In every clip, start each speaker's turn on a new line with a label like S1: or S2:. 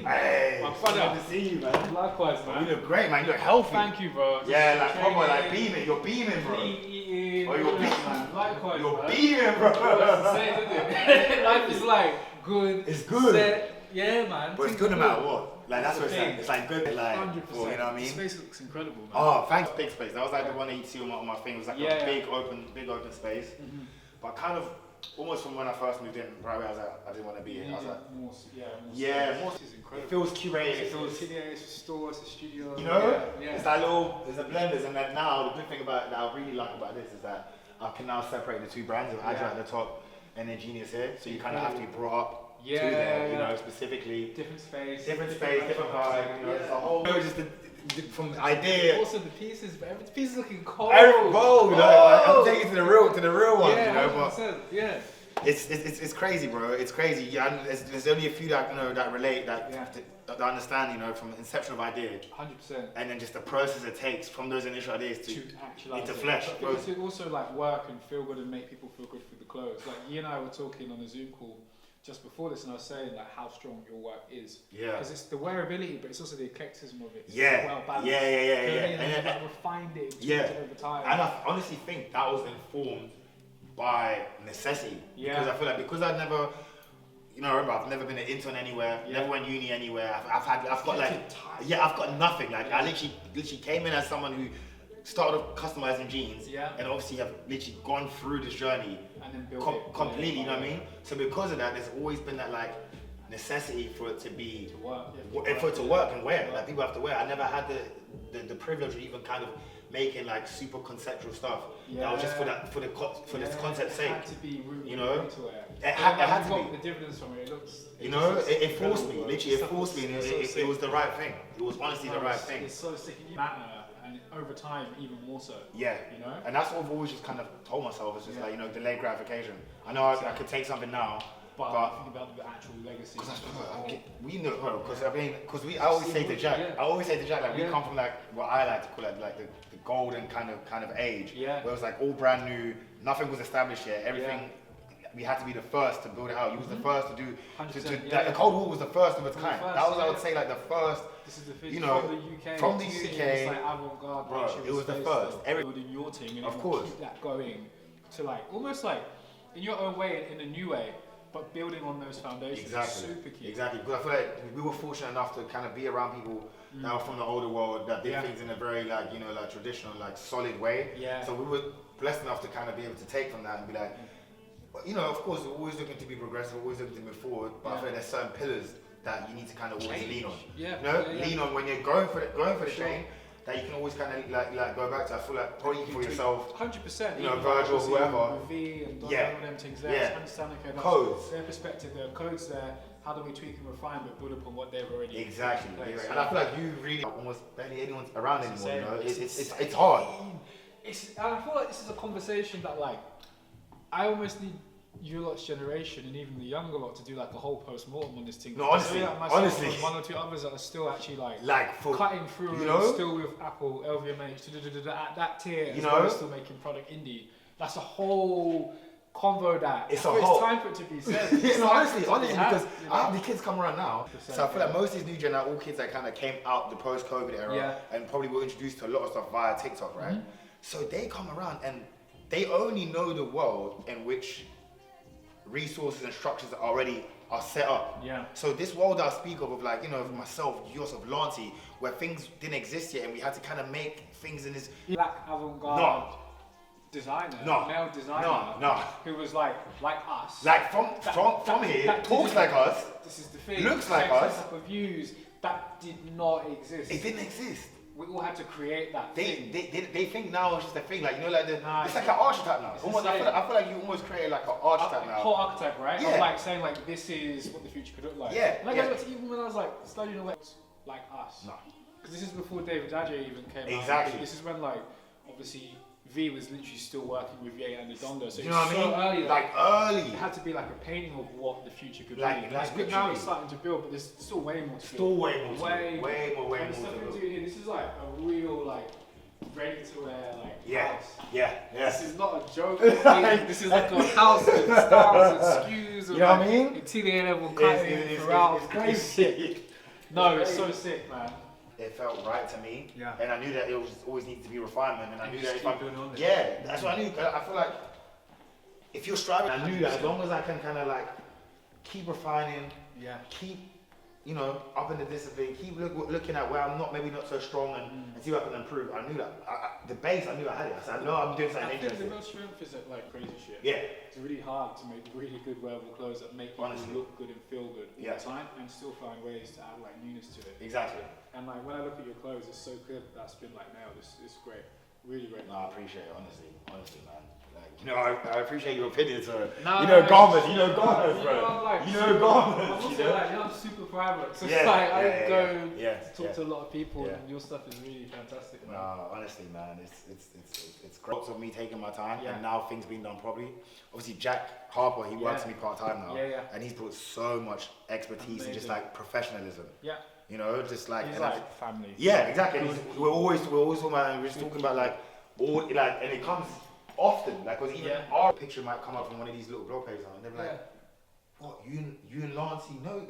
S1: Hey,
S2: My brother.
S1: good to see you, man.
S2: Likewise, man.
S1: You look great, man. You look healthy.
S2: Thank you, bro.
S1: Yeah, like proper, like beaming. You're beaming, bro.
S2: Eating.
S1: Oh, you're beaming.
S2: Man. Likewise,
S1: You're
S2: man.
S1: beaming, bro.
S2: It's insane, isn't it? Life is like good.
S1: It's good.
S2: Set. Yeah, man.
S1: But it's good no matter what. Like that's what it's like. It's like good, like
S2: 100%.
S1: well, you know what I mean.
S2: The space looks incredible, man.
S1: Oh, thanks. Big space. That was like the one that you see on my thing. It was like
S2: Yeah,
S1: a
S2: yeah.
S1: big open space. But kind of almost from when I first moved in, right where I was like, I didn't want to be here. I was like,
S2: more
S1: more.
S2: space is incredible.
S1: It feels curated. It
S2: It's a
S1: feels,
S2: studio, it's a store, it's a studio.
S1: you know,
S2: Yeah.
S1: it's that little, there's a blenders, and then now the good thing about that I really like about this is that I can now separate the two brands of Agile at the top and then Genius here. So you kind of have to be brought up to there, you know, specifically.
S2: Different space,
S1: Different vibe, you know, it's a whole, just from the
S2: And
S1: idea.
S2: also the pieces, but every piece is looking cold.
S1: Bro, you know, I'm taking it to the real ones,
S2: yeah,
S1: you know, but
S2: 100%, yeah.
S1: it's crazy, bro. It's crazy. Yeah, and there's only a few that you know that relate that understand, you know, from the inception of idea.
S2: 100%.
S1: And then just the process it takes from those initial ideas to
S2: actualize
S1: into
S2: it.
S1: flesh.
S2: But
S1: Bro.
S2: to also like work and feel good and make people feel good through the clothes. Like you and I were talking on a Zoom call just before this, and I was saying like how strong your work is.
S1: Yeah.
S2: Because it's the wearability, but it's also the eclecticism of it. It's
S1: Yeah.
S2: well balanced.
S1: Yeah.
S2: And then like refined it over time.
S1: And I honestly think that was informed by necessity.
S2: Yeah.
S1: Because I feel like because I've never, you know, remember I've never been an intern anywhere, never went uni anywhere. I've got nothing. Like I literally came in as someone who started off customizing jeans, and obviously have literally gone through this journey
S2: and then built it
S1: completely. You know what I mean? So because of that, there's always been that like necessity for it to be for it to work and wear. Like people have to wear. I never had the privilege of even kind of making like super conceptual stuff. That was just for this concept's sake.
S2: It had to be rooted,
S1: you know,
S2: to wear.
S1: it had to be.
S2: The dividends from it. It looks.
S1: You know, it forced me. Literally, it forced me, and it was the right thing. It was honestly the right thing.
S2: It's so sick in matter, and over time, even more so.
S1: Yeah.
S2: You know.
S1: And that's what I've always just kind of told myself. It's just like, you know, delayed gratification. I know I could take something now,
S2: but think about the actual legacy.
S1: We know, because I always say to Jack, like we come from like what I like to call it like the golden kind of age, where it was like all brand new, nothing was established yet, everything. We had to be the first to build it out. You was the first to do. The Cold War was the first of its kind. That was, I would say, like the first.
S2: This is the thing.
S1: You know,
S2: from the UK. It's like avant-garde.
S1: Bro, it was the first.
S2: Building your team, and
S1: of course,
S2: keep that going to like almost like in your own way, in a new way, but building on those foundations.
S1: Exactly.
S2: Super key.
S1: Exactly. Because I feel like we were fortunate enough to kind of be around people that were from the older world that did things in a very like, you know, like traditional, like solid way.
S2: Yeah.
S1: So we were blessed enough to kind of be able to take from that and be like, you know, of course, we're always looking to be progressive, always looking to move forward, but I feel like there's certain pillars that you need to kind of always lean on.
S2: Yeah.
S1: You know, lean on when you're going for the chain, that you can always kind of like go back to. I feel like probably for yourself.
S2: 100%.
S1: You know, Virgil, whoever.
S2: V and all them things there. Understand, okay,
S1: codes.
S2: Their perspective, there are codes there. How do we tweak and refine, but build upon what they've already
S1: exactly. And I feel like you really almost barely anyone's around anymore. You know, it's hard.
S2: And I feel like this is a conversation that like I almost need your lot's generation and even the younger lot to do like a whole post-mortem on this thing.
S1: No, honestly,
S2: honestly, one or two others that are still actually like for, cutting through, you know, still with Apple, LVMH, at that tier, you know, still making product indie. That's a whole convo that it's time for it to be said.
S1: No, honestly, because I have the kids come around now, so I feel like most of these new gen are all kids that kind of came out the post-COVID era and probably were introduced to a lot of stuff via TikTok, right? So they come around and they only know the world in which resources and structures are set up.
S2: Yeah.
S1: So this world I speak of like, you know, myself, yourself, Lanty, where things didn't exist yet and we had to kind of make things in this
S2: black avant-garde designer, male designer, who was like us.
S1: Like from here, talks like us.
S2: This is the thing.
S1: Looks like us.
S2: Type of views that did not exist.
S1: It didn't exist.
S2: We all had to create that
S1: thing. They think now it's just a thing, like, you know, like it's like an archetype now. Almost, I feel like you almost created like an archetype now.
S2: Whole archetype, right? Yeah. Of like saying like this is what the future could look like.
S1: Yeah.
S2: And I guess even when I was like studying away, like us.
S1: No.
S2: Because this is before David Dagye even came out.
S1: Exactly.
S2: This is when like obviously V was literally still working with Ye and the Donda. So
S1: you know what I mean?
S2: Early,
S1: like early.
S2: It had to be like a painting of what the future could be.
S1: Like
S2: good now it's starting to build, but there's still way more to
S1: build.
S2: Way
S1: more
S2: to build. This is like a real like ready to wear like house.
S1: Yeah.
S2: This is not a joke. This is like a house with styles and skews.
S1: You know what I mean?
S2: Interior level cutting throughout.
S1: It's crazy.
S2: No, it's so sick, man.
S1: It felt right to me.
S2: Yeah.
S1: And I knew that it was always needed to be refinement. And I knew that if I'm
S2: doing it.
S1: Yeah, that's what I knew. I feel like if you're striving, I knew that as long as I can kind of like keep refining, keep, you know, up in the discipline, keep looking at where I'm maybe not so strong and see what I can improve. I knew that. The base, I knew I had it. I said, I know I'm doing something interesting.
S2: I think the most strength is at like crazy shit.
S1: Yeah.
S2: It's really hard to make really good wearable clothes that make you look good and feel good all the time and still find ways to add like newness to it.
S1: Exactly.
S2: And like when I look at your clothes, it's so clear that that's been like nailed. It's great. Really great.
S1: No, I appreciate it, honestly, man. Like, you know, I appreciate your opinion, so
S2: garments,
S1: garments, bro. Garments.
S2: I'm also I'm super private, so it's like I go talk to a lot of people, and your stuff is really fantastic, man.
S1: No, honestly, man, it's great. Lots of me taking my time, and now things being done properly. Obviously, Jack Harper, he works for me part time now, and he's brought so much expertise and just like professionalism. Yeah. You know, just like
S2: he's like family.
S1: Yeah, exactly. And we're always talking about, and we're just talking about like all like, and it comes often, like, because even our picture might come up from one of these little blog pages, and they're like, "What, you and Lance? No,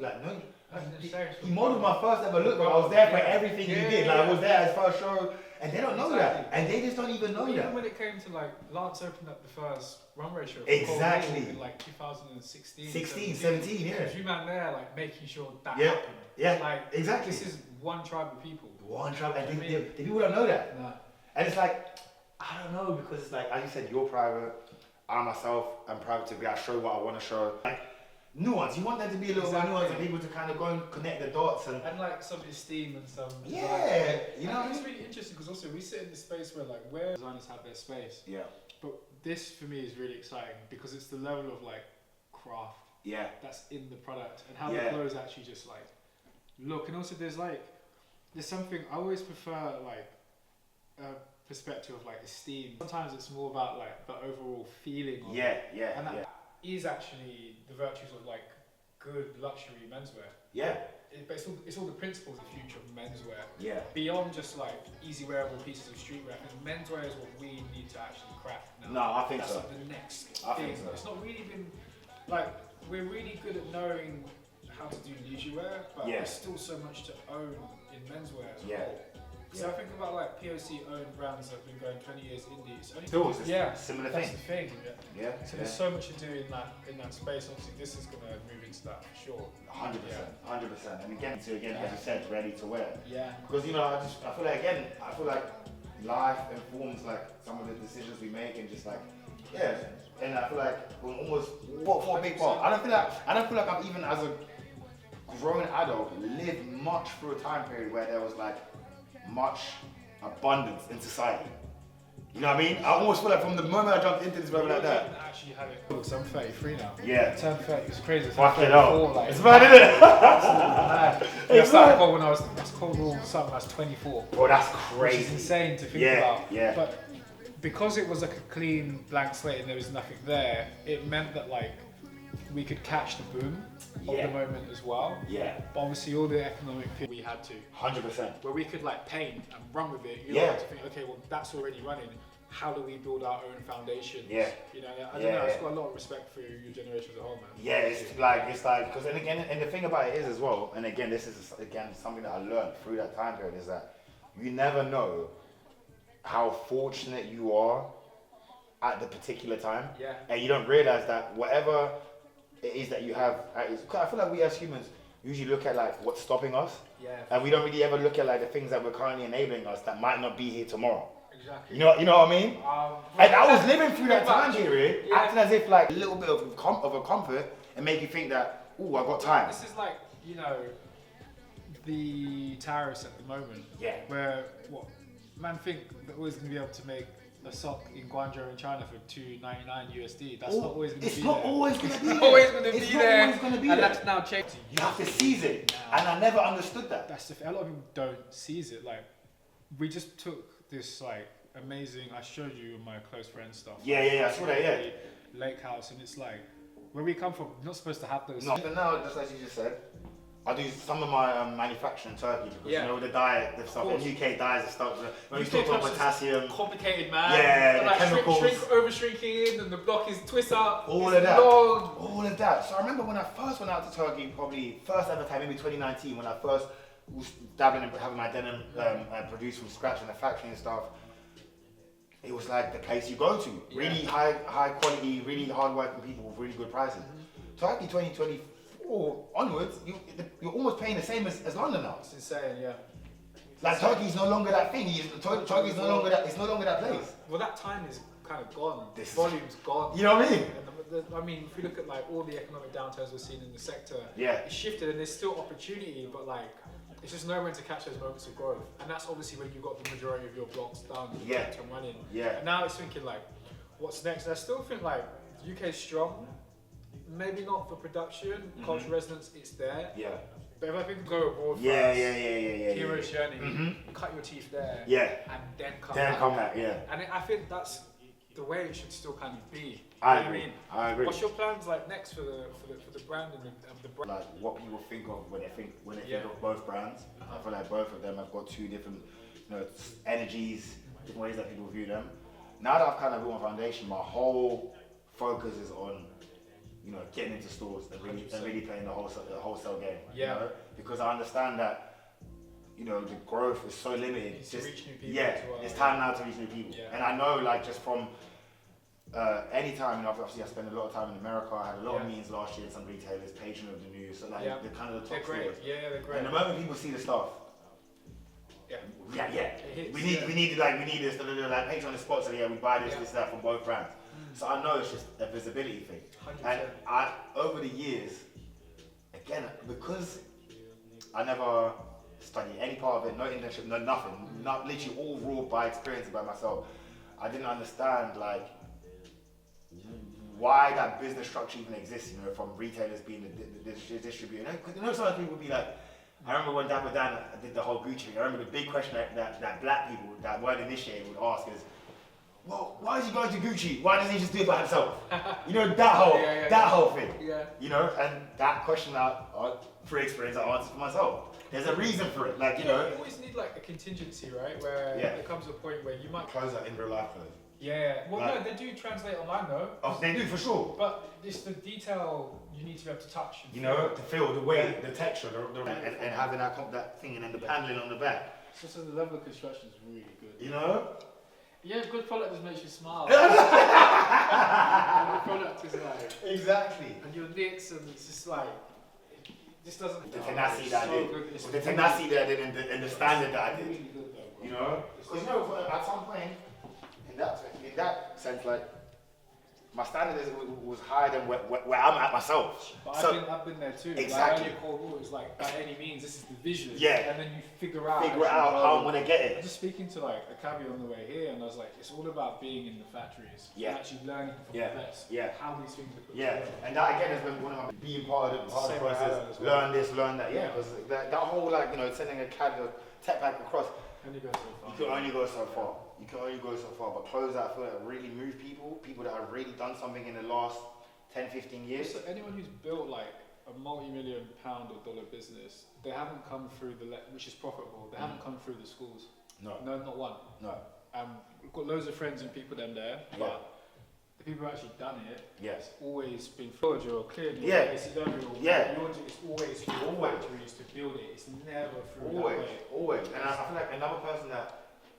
S1: he modeled my first ever look. But I was there for everything he did. Like, I was there at his first show, and they don't know that, and they just don't even know that.
S2: Even when it came to like Lance opened up the first runway show, in like 2016,
S1: 17,
S2: you man there like making sure that happened.
S1: Yeah,
S2: like
S1: exactly.
S2: This is one tribe of people.
S1: One tribe, and the people don't know that. No. And it's like, I don't know, because it's like, as you said, you're private. I myself am private to be. I show what I want to show. Like nuance. You want there to be a little nuance and people to kind of go and connect the dots and
S2: like some esteem and some.
S1: Yeah, you know.
S2: It's really interesting because also we sit in this space where like where designers have their space.
S1: Yeah.
S2: But this for me is really exciting because it's the level of like craft.
S1: Yeah.
S2: That's in the product and how the clothes actually just like look, and also there's something I always prefer like a perspective of like esteem. Sometimes it's more about like the overall feeling of it. And that is actually the virtues of like good luxury menswear.
S1: Yeah.
S2: But it's all the principles of the future of menswear.
S1: Yeah.
S2: Beyond just like easy wearable pieces of streetwear, I think menswear is what we need to actually craft now.
S1: No, I think
S2: that's
S1: so.
S2: Like the next
S1: I
S2: thing.
S1: think so.
S2: It's not really been like we're really good at knowing how to do leisure wear, but there's still so much to own in menswear as a whole. So I think about like POC owned brands that have been going 20 years indie. It's only
S1: similar
S2: that's
S1: thing.
S2: The thing.
S1: Yeah.
S2: So there's so much to do in that space. Obviously, this is going to move into that for sure.
S1: 100%. And again, as you said, ready to wear.
S2: Yeah.
S1: Because I feel like life informs like some of the decisions we make and just like and I feel like we're almost for a big part. I don't feel like I've even as a grown adult lived much through a time period where there was like much abundance in society. You know what I mean? I almost feel like from the moment I jumped into this moment like that.
S2: I actually had it. Look, I'm 33 now.
S1: Yeah.
S2: I turned 30. It's crazy.
S1: Fuck it up.
S2: Like,
S1: it's mad, isn't it?
S2: I started when I was called all something. I was 24.
S1: Bro, that's crazy.
S2: Which is insane to think about.
S1: Yeah.
S2: But because it was like a clean blank slate and there was nothing there, it meant that like we could catch the boom of the moment as well.
S1: Yeah.
S2: But obviously all the economic we had to.
S1: 100%.
S2: Where we could like paint and run with it. You know, to think, okay, well that's already running. How do we build our own foundations?
S1: Yeah.
S2: You know, I don't know. I've got a lot of respect for your generation as a whole, man.
S1: Yeah, it's like because and the thing about it is as well, and again this is something that I learned through that time period is that you never know how fortunate you are at the particular time.
S2: Yeah.
S1: And you don't realize that whatever it is that you have, I feel like we as humans usually look at like what's stopping us.
S2: Yeah.
S1: And we don't really ever look at like the things that we're currently enabling us that might not be here tomorrow.
S2: Exactly.
S1: You know what I mean? And I was living through that time period, acting as if like a little bit of a comfort and make you think that, oh, I got time.
S2: This is like, you know, the tariffs at the moment.
S1: Yeah.
S2: Where man think they're always going to be able to make a sock in Guangzhou in China for $2.99 USD. That's not always going to be there.
S1: It's not always going to be there.
S2: It's not always going to be there.
S1: Always going to be
S2: and
S1: there.
S2: that's now changed.
S1: You have to seize it. And I never understood that.
S2: That's a lot of people don't seize it. Like, we just took this like amazing. I showed you my close friend stuff.
S1: Yeah, I saw that. Yeah.
S2: Lake house, and it's like where we come from. We're not supposed to have those.
S1: No, but now, just as you just said, I do some of my manufacturing in Turkey because you know the diet, the stuff, the UK diets and stuff. When you talk about potassium,
S2: complicated, man.
S1: Yeah, the
S2: like
S1: chemicals,
S2: over shrinking, and the block is twist up.
S1: All of that. So I remember when I first went out to Turkey, probably first ever time, maybe 2019, when I first dabbling and having my denim produced from scratch in the factory and stuff, it was like the place you go to. Really high quality, really hard working people with really good prices. Turkey 2024 onwards, you're almost paying the same as London now.
S2: It's insane, yeah.
S1: Like Turkey's no longer that thing. Turkey's no longer that. It's no longer that place.
S2: Well, that time is kind of gone. This volume's gone.
S1: You know what I mean?
S2: I mean, if you look at like all the economic downturns we're seeing in the sector,
S1: yeah,
S2: it's shifted and there's still opportunity, but like it's just knowing when to catch those moments of growth. And that's obviously when you've got the majority of your blocks done, and running.
S1: Yeah.
S2: And now it's thinking like, what's next? And I still think like UK's strong, maybe not for production, cultural resonance, it's there.
S1: Yeah.
S2: But if I think go abroad, hero's journey, cut your teeth there, and then come back. And I think that's the way it should still kind of be.
S1: I agree.
S2: What's your plans like next for the brand and the brand?
S1: Like what people think of when they think of both brands. I feel like both of them have got two different, energies, different ways that people view them. Now that I've kind of built my foundation, my whole focus is on, getting into stores and really playing the wholesale game.
S2: Yeah.
S1: Because I understand that, the growth is so limited.
S2: It's just reach new people.
S1: Yeah, it's time now to reach new people. Yeah. And I know, like, just from any time, obviously I spent a lot of time in America. I had a lot of meetings last year with some retailers, patron of the news, so like the kind of the top
S2: great.
S1: stores.
S2: Yeah, they're great.
S1: And the moment people see the stuff, we need this, like patron the spots, so we buy this, that from both brands. So I know it's just a visibility thing. 100%. And over the years, again, because I never studied any part of it, no internship, no nothing, not literally all raw by experience by myself. I didn't understand like why that business structure even exists, from retailers being the distributor. Sometimes people would be like, I remember when Dapper Dan did the whole Gucci thing, I remember the big question that black people that weren't initiated would ask is, well, why is he going to Gucci? Why doesn't he just do it by himself? That whole thing. Yeah. And that question through experience I answered for myself. There's a reason for it, like,
S2: you always need like a contingency, right? Where there comes a point where you might
S1: close that in real life, though.
S2: Yeah. Well, no, they do translate online though.
S1: Oh, they do for sure.
S2: But it's the detail you need to be able to touch.
S1: To feel the weight, the texture, and having that thing, and then the paneling on the back.
S2: So the level of construction is really good.
S1: Yeah,
S2: good product just makes you smile. And the product is like
S1: exactly.
S2: And your knits, and it's just like this doesn't.
S1: The tenacity that I did. The tenacity that I did, and the standard that I did. Really good though, because at some point, in that sense, like my standard was higher than where I'm at myself.
S2: But I've been there too.
S1: Exactly.
S2: Like earlier core is like by any means this is the vision.
S1: Yeah.
S2: And then you figure out
S1: how I'm gonna get it.
S2: I was just speaking to like a cabbie on the way here, and I was like, it's all about being in the factories.
S1: Yeah.
S2: And actually learning from the best.
S1: Yeah.
S2: How these things are put
S1: together. And that again has been one of my being part of the process. Learn this, learn that. Yeah. Because that whole sending a tech pack across.
S2: You
S1: can only go so far. You can only go so far, but clothes that I feel like really move people that have really done something in the last 10, 15 years.
S2: So anyone who's built like a multi-million pound or dollar business, they haven't come through which is profitable, they haven't come through the schools. No, not one.
S1: No.
S2: We've got loads of friends and people them there, but the people who actually done it, it's always been forged or clearly. It's always through factories to build it. It's never through
S1: always. And I feel like another person that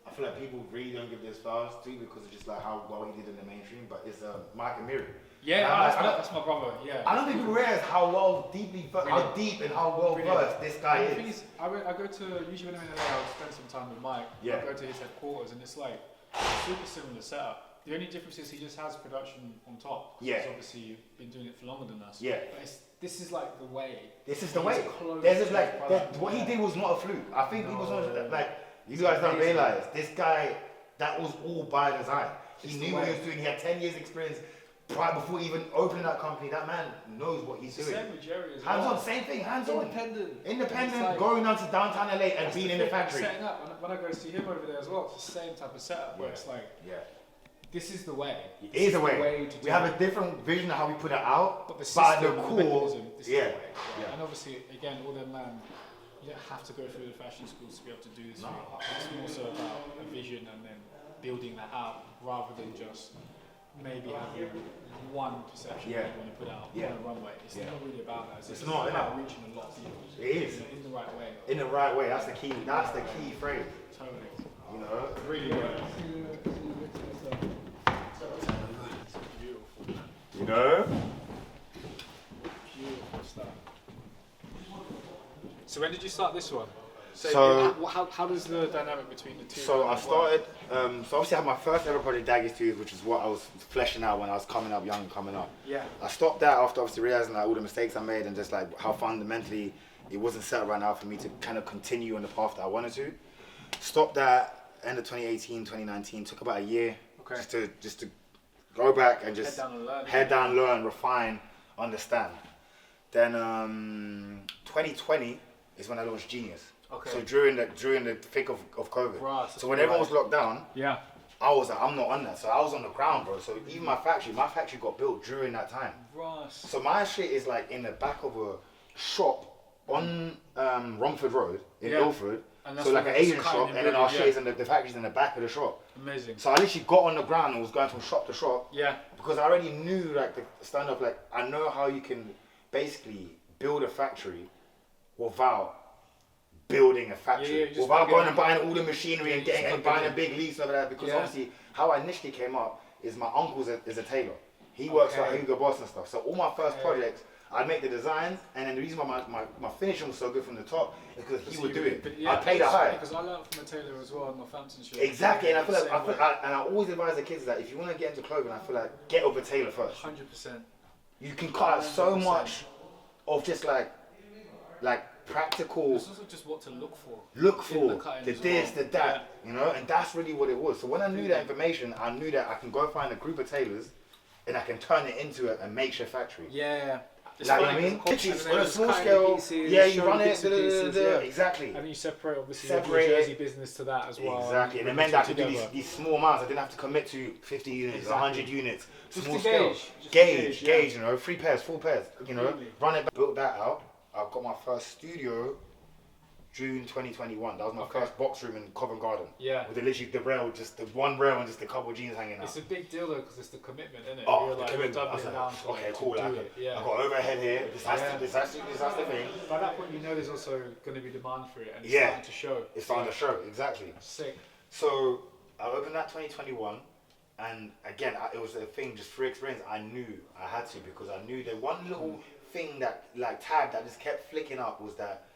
S1: I feel like people really don't give this flowers to because of just like how well he did in the mainstream, but it's Mike Amiri.
S2: Yeah, that's my brother. Yeah.
S1: I don't think people realize how deep and how well versed this guy is.
S2: The thing is, I go to usually when I'm in LA, I'll spend some time with Mike. I go to his headquarters, and it's like super similar setup. The only difference is he just has production on top. He's obviously been doing it for longer than us. Yeah. But this is like the way.
S1: This is the way. What he did was not a fluke. I think people don't like. You guys don't realize this guy. That was all by design. He knew what he was doing. He had 10 years experience prior before even opening that company. That man knows what he's doing.
S2: Same with Jerry as
S1: hands
S2: well.
S1: on, same thing. Hands on. Independent.
S2: Like,
S1: going down to downtown LA and being in the factory.
S2: Setting up. When I go see him over there as well, it's the same type of setup. Where it's like, this is the way.
S1: It is the way. We have a different vision of how we put it out, but the core.
S2: This is the way. And obviously, again, all them man. You don't have to go through the fashion schools to be able to do this. It's more so about a vision and then building that out rather than just maybe having one perception that you want to put out on a runway. It's not really about that. It's not about reaching a lot of people.
S1: It is.
S2: In the right way.
S1: In the right way. That's the key. That's the key phrase.
S2: Totally.
S1: You know?
S2: Really good.
S1: You know?
S2: Beautiful stuff. So when did you start this one?
S1: So
S2: how does the dynamic between the two?
S1: So I started. So obviously I had my first ever project, Dagye Studios, which is what I was fleshing out when I was coming up, young and coming up.
S2: Yeah.
S1: I stopped that after obviously realizing like all the mistakes I made and just like how fundamentally it wasn't set right now for me to kind of continue on the path that I wanted to. Stopped that end of 2018, 2019. Took about a year just to go back and just head down, learn, refine, understand. Then 2020 is when I launched Genius.
S2: Okay.
S1: So during the thick of COVID.
S2: Right,
S1: so when everyone was locked down,
S2: yeah,
S1: I was like, I'm not on that. So I was on the ground, bro. So even my factory got built during that time.
S2: Right.
S1: So my shit is like in the back of a shop on Romford Road in Ilford. So like an Asian shop, and then our shit is in the factory's in the back of the shop.
S2: Amazing.
S1: So I literally got on the ground and was going from shop to shop.
S2: Yeah.
S1: Because I already knew like the stand up, like I know how you can basically build a factory without building a factory, without going and buying all the machinery and buying a big lease over that. Because obviously how I initially came up is my uncle is a tailor. He works for Hugo Boss and stuff. So all my first projects, I'd make the designs, and then the reason why my finishing was so good from the top is because he would do it. I paid a high.
S2: Because I learned from a tailor as well in Northamptonshire.
S1: Exactly, and I feel like I always advise the kids that if you want to get into clothing, I feel like get with a tailor first.
S2: 100%.
S1: You can cut out so much of just like practical.
S2: It's also just what to look for.
S1: The this, the that, you know, and that's really what it was. So when I knew that information, I knew that I can go find a group of tailors, and I can turn it into a makeshift factory.
S2: Yeah.
S1: Like what I mean? On a small scale, pieces, you run it, exactly.
S2: And then you separate obviously the jersey business to that as well.
S1: Exactly, and it meant that I could do these small amounts. I didn't have to commit to 50 units, 100 units, small scale. Gauge, you know, 3 pairs, 4 pairs, you know, run it, built that out. I got my first studio June 2021. That was my first box room in Covent Garden. Yeah. With literally the rail, just the one rail and just a couple of jeans hanging out.
S2: It's a big deal though, because it's the commitment, isn't it?
S1: Oh, the commitment. I was like, okay, cool. I got overhead here. This has the thing.
S2: By that point, you know there's also going to be demand for it, and it's starting to show.
S1: It's starting to show, exactly.
S2: Sick.
S1: So I opened that 2021, and again, it was a thing just through experience. I knew I had to, because I knew that one little thing that like tag that just kept flicking up was that,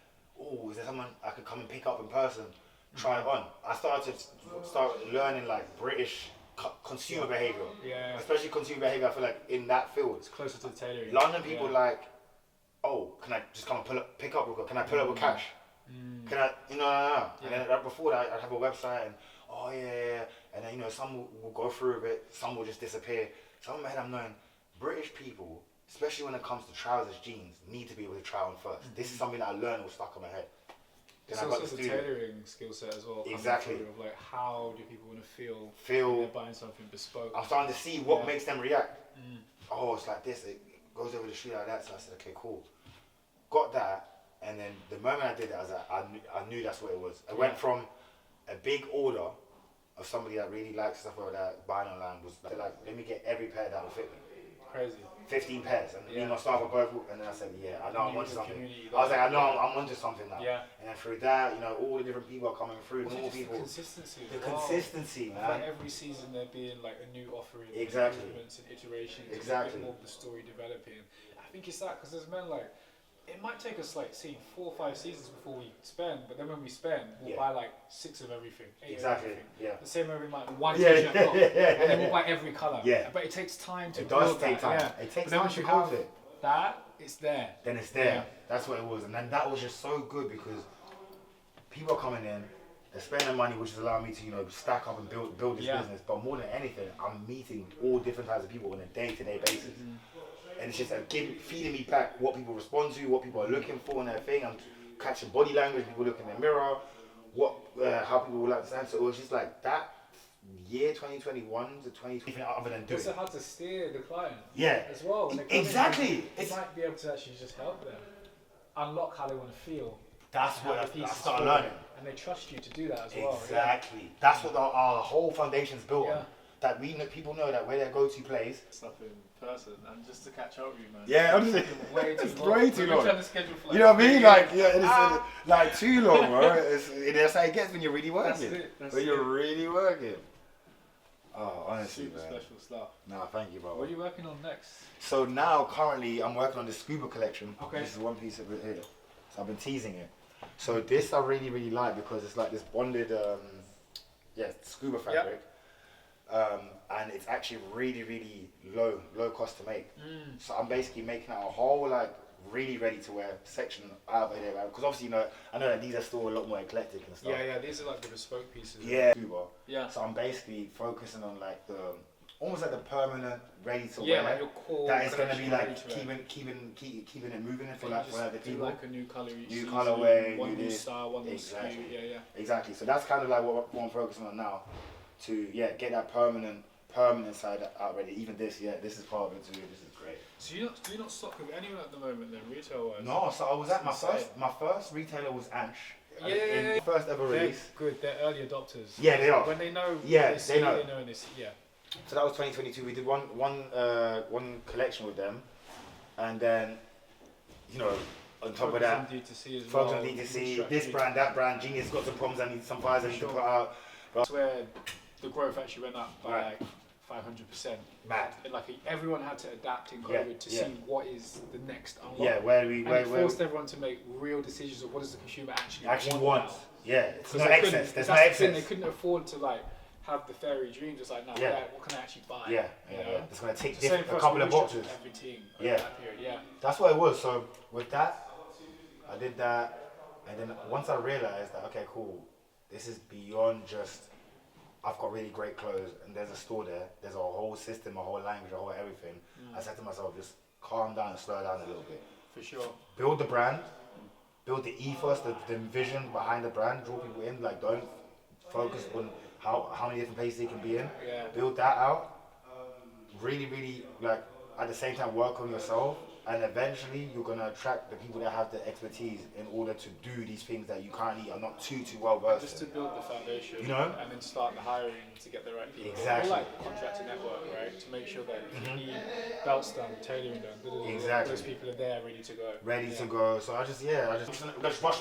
S1: oh, is there someone I could come and pick up in person, try it on? I started learning like British consumer behaviour. Yeah. Especially consumer behaviour, I feel like in that field.
S2: It's closer to the tailoring.
S1: London people like, oh, can I just come and pick up real quick? Can I pull up with cash? Can I, no. And then before that, I'd have a website and, and then, you know, some will go through a bit, some will just disappear. So in my head I'm knowing, British people, especially when it comes to trousers, jeans, need to be able to try on first. This is something that I learned was stuck in my head.
S2: Then it's also the tailoring skill set as well.
S1: Exactly.
S2: Of like, how do people want to feel when they're buying something bespoke?
S1: I'm starting to see what makes them react. Oh, it's like this, it goes over the shoe like that. So I said, okay, cool. Got that, and then the moment I did that, I was like, I knew that's what it was. I went from a big order of somebody that really likes stuff like that, buying online, was like, let me get every pair that will fit me.
S2: Crazy.
S1: 15 pairs, and me and my staff were both, and then I said, I know I'm onto something. I was like, I know I'm onto something now. Yeah. And then through that, you know, all the different people are coming through, more people.
S2: The
S1: consistency, man.
S2: Like every season there being like a new offering, improvements and iterations,
S1: exactly.
S2: A bit more of the story developing. I think it's that, because there's men like, it might take us like 4 or 5 seasons before we spend, but then when we spend, we'll buy like 6 of everything, 8 of everything. Yeah. The same way we might one t-shirt and then we'll buy every colour. Yeah. But it takes time to build that. It does take time. Yeah. It takes time to build it. That, it's there.
S1: Then it's there. Yeah. That's what it was. And then that was just so good, because people are coming in, they're spending money, which is allowing me to, you know, stack up and build this business. But more than anything, I'm meeting all different types of people on a day-to-day basis. And it's just feeding me back what people respond to, what people are looking for in their thing. I'm catching body language, people look in the mirror, how people would like to stand. So it was just like that year 2021 to 2020, other than doing.
S2: It's also hard to steer the client.
S1: Yeah.
S2: As well. When
S1: exactly.
S2: You might be able to actually just help them unlock how they want to feel.
S1: That's what I started learning.
S2: And they trust you to do that as well.
S1: Exactly. That's what our whole foundation's built on. that people know that we're their go-to place.
S2: Stuff in person and just to catch up with you, man.
S1: Yeah, honestly,
S2: it's
S1: way too long.
S2: Trying to schedule for, like,
S1: you know what I mean? Like, yeah, it's like too long, bro. That's how it gets when you're really working. When you're really working. Oh, honestly,
S2: super
S1: man.
S2: special stuff.
S1: Nah, thank you, bro.
S2: What are you working on next?
S1: So now, currently, I'm working on the scuba collection.
S2: Okay.
S1: This is one piece of it here. So I've been teasing it. So this I really, really like because it's like this bonded, scuba fabric. Yep. And it's actually really, really low cost to make. So I'm basically making out a whole like really ready to wear section out of there, because obviously I know that these are still a lot more eclectic and stuff.
S2: Yeah, these are like the bespoke pieces.
S1: Yeah. Yeah. So I'm basically focusing on like almost like the permanent ready to wear.
S2: Like your core.
S1: That is gonna be like keeping it moving for like for other people.
S2: Like a new color each
S1: new
S2: season,
S1: colorway,
S2: one new style, one new SKU. Yeah.
S1: Exactly. So that's kind of like what I'm focusing on now, to get that permanent side out ready. Even this is part of it too. This is great.
S2: So do you not stock with anyone at the moment then, retail wise?
S1: No, so I was at my first retailer was Ash.
S2: Yeah.
S1: First ever release.
S2: Good, they're early adopters.
S1: Yeah, they are.
S2: When they know,
S1: they know.
S2: this. Yeah.
S1: So that was 2022. We did one collection with them, and then, on top of that,
S2: D2C as
S1: focus on D2C. This brand, that brand, Genius got some problems. I need some fires I need to put out.
S2: That's where the growth actually went up by like 500%.
S1: Mad.
S2: And like everyone had to adapt in COVID to see what is the next unlock.
S1: Yeah, it
S2: forced everyone to make real decisions of what does the consumer actually want.
S1: Yeah, it's no excess. There's no excess.
S2: They couldn't afford to like have the fairy dreams. It's like, what can I actually buy?
S1: Yeah. It's gonna take a couple of boxes.
S2: Yeah.
S1: That's what it was. So with that, I did that, and then once I realized that, okay, cool, this is beyond just I've got really great clothes and there's a store there, there's a whole system, a whole language, a whole everything. I said to myself, just calm down and slow down a little bit.
S2: For sure.
S1: Build the brand, build the ethos, the vision behind the brand, draw people in, like don't focus on how many different places they can be in.
S2: Yeah.
S1: Build that out. Really, really, like at the same time work on yourself, and eventually you're gonna attract the people that have the expertise in order to do these things that you currently are not too well versed in.
S2: Just to build the foundation,
S1: and
S2: then start the hiring to get the right people.
S1: Exactly.
S2: Or like contractor network, right? To make sure that if you need belts done, tailoring done,
S1: exactly.
S2: Those people are there, ready to go.
S1: Ready to go. So I just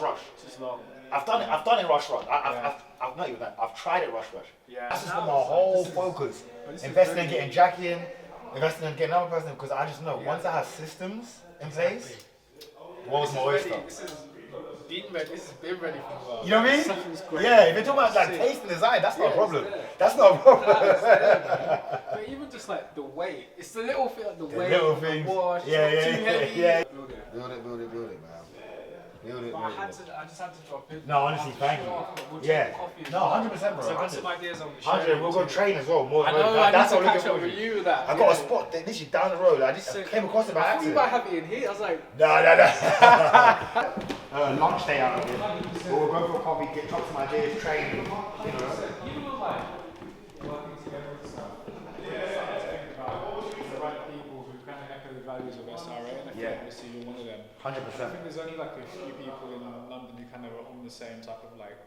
S1: rush.
S2: It's long.
S1: I've done it rush. I've not even that. I've tried it rush.
S2: Yeah.
S1: That's just my whole focus. Investing in getting Jackie in. Investing in getting another person, because I just know once I have systems in place, what was my oyster?
S2: This has been ready for a while.
S1: You know what I mean? Yeah, if you're talking about like taste and design, that's not a problem. That's not a problem.
S2: But even just like the weight, it's the little thing, like the weight,
S1: little
S2: the
S1: things.
S2: wash,
S1: Yeah.
S2: Build it,
S1: man. Build it.
S2: I just had to drop it.
S1: No, honestly, thank you. No, 100%, bro.
S2: So I got some ideas on the
S1: 100. We'll go train as well.
S2: I know. I need to catch up with you with that.
S1: I got a spot literally down the road. I just came across it by accident.
S2: You might have it in here. I was like,
S1: no. Lunch day out of here. We'll go for a coffee, drop some ideas, train.
S2: even like working together and stuff. The right people who kind of echo the values of SRA, and I think obviously you're one of them.
S1: 100%.
S2: I think there's only like a few people in London who kind of are on the same type of like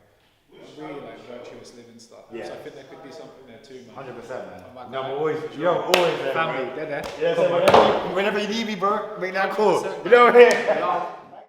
S2: really like virtuous living stuff.
S1: Yeah.
S2: So I think there could be something there too, man.
S1: 100%, man.
S2: No,
S1: I'm always there.
S2: Family, they're there.
S1: Yeah, so whenever you need me, bro, make that call. You know what I mean?